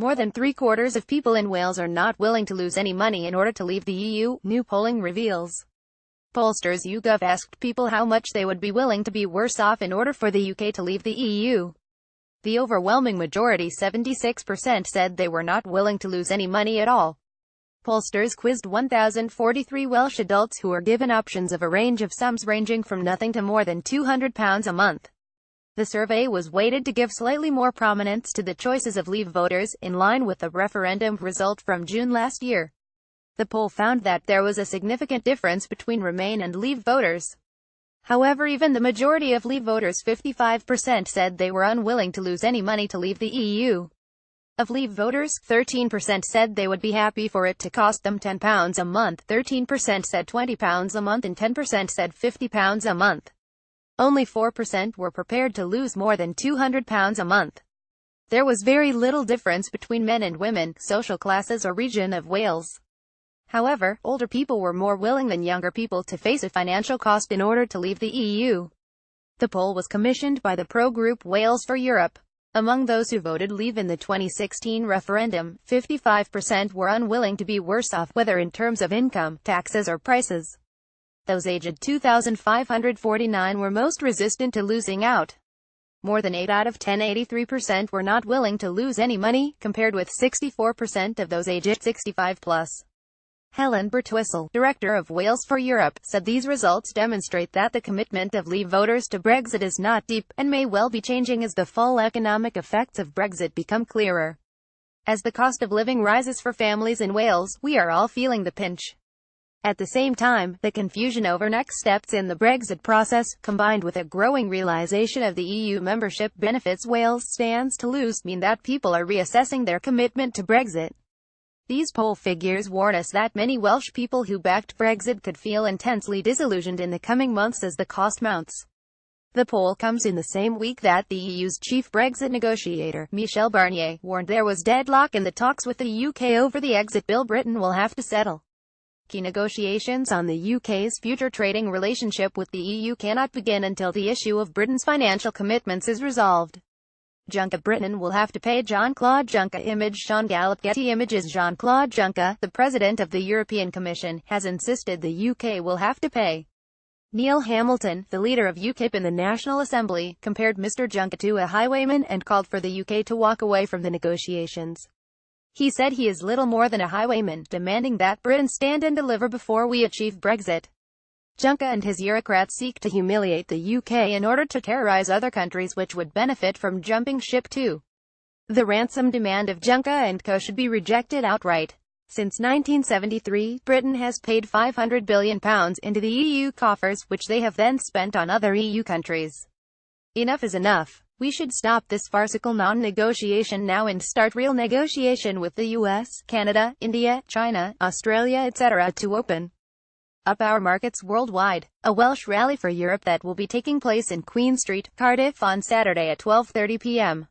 More than three-quarters of people in Wales are not willing to lose any money in order to leave the EU, new polling reveals. Pollsters YouGov asked people how much they would be willing to be worse off in order for the UK to leave the EU. The overwhelming majority, 76%, said they were not willing to lose any money at all. Pollsters quizzed 1,043 Welsh adults who were given options of a range of sums ranging from nothing to more than £200 a month. The survey was weighted to give slightly more prominence to the choices of Leave voters, in line with the referendum result from June last year. The poll found that there was a significant difference between Remain and Leave voters. However, even the majority of Leave voters, 55%, said they were unwilling to lose any money to leave the EU. Of Leave voters, 13% said they would be happy for it to cost them £10 a month, 13% said £20 a month, and 10% said £50 a month. Only 4% were prepared to lose more than £200 a month. There was very little difference between men and women, social classes, or region of Wales. However, older people were more willing than younger people to face a financial cost in order to leave the EU. The poll was commissioned by the pro-group Wales for Europe. Among those who voted Leave in the 2016 referendum, 55% were unwilling to be worse off, whether in terms of income, taxes, or prices. Those aged 2,549 were most resistant to losing out. More than 8 out of 10, 83%, were not willing to lose any money, compared with 64% of those aged 65 plus. Helen Birtwistle, director of Wales for Europe, said these results demonstrate that the commitment of Leave voters to Brexit is not deep, and may well be changing as the full economic effects of Brexit become clearer. As the cost of living rises for families in Wales, we are all feeling the pinch. At the same time, the confusion over next steps in the Brexit process, combined with a growing realization of the EU membership benefits Wales stands to lose, mean that people are reassessing their commitment to Brexit. These poll figures warn us that many Welsh people who backed Brexit could feel intensely disillusioned in the coming months as the cost mounts. The poll comes in the same week that the EU's chief Brexit negotiator, Michel Barnier, warned there was deadlock in the talks with the UK over the exit bill Britain will have to settle. Key negotiations on the UK's future trading relationship with the EU cannot begin until the issue of Britain's financial commitments is resolved. Juncker: Britain will have to pay Jean-Claude Juncker. Image Sean Gallup. Getty Images. Jean-Claude Juncker, the President of the European Commission, has insisted the UK will have to pay. Neil Hamilton, the leader of UKIP in the National Assembly, compared Mr Juncker to a highwayman and called for the UK to walk away from the negotiations. He said he is little more than a highwayman, demanding that Britain stand and deliver before we achieve Brexit. Juncker and his bureaucrats seek to humiliate the UK in order to terrorise other countries which would benefit from jumping ship too. The ransom demand of Juncker and co should be rejected outright. Since 1973, Britain has paid £500 billion into the EU coffers, which they have then spent on other EU countries. Enough is enough. We should stop this farcical non-negotiation now and start real negotiation with the US, Canada, India, China, Australia, etc. to open up our markets worldwide. A Welsh rally for Europe that will be taking place in Queen Street, Cardiff on Saturday at 12:30 p.m.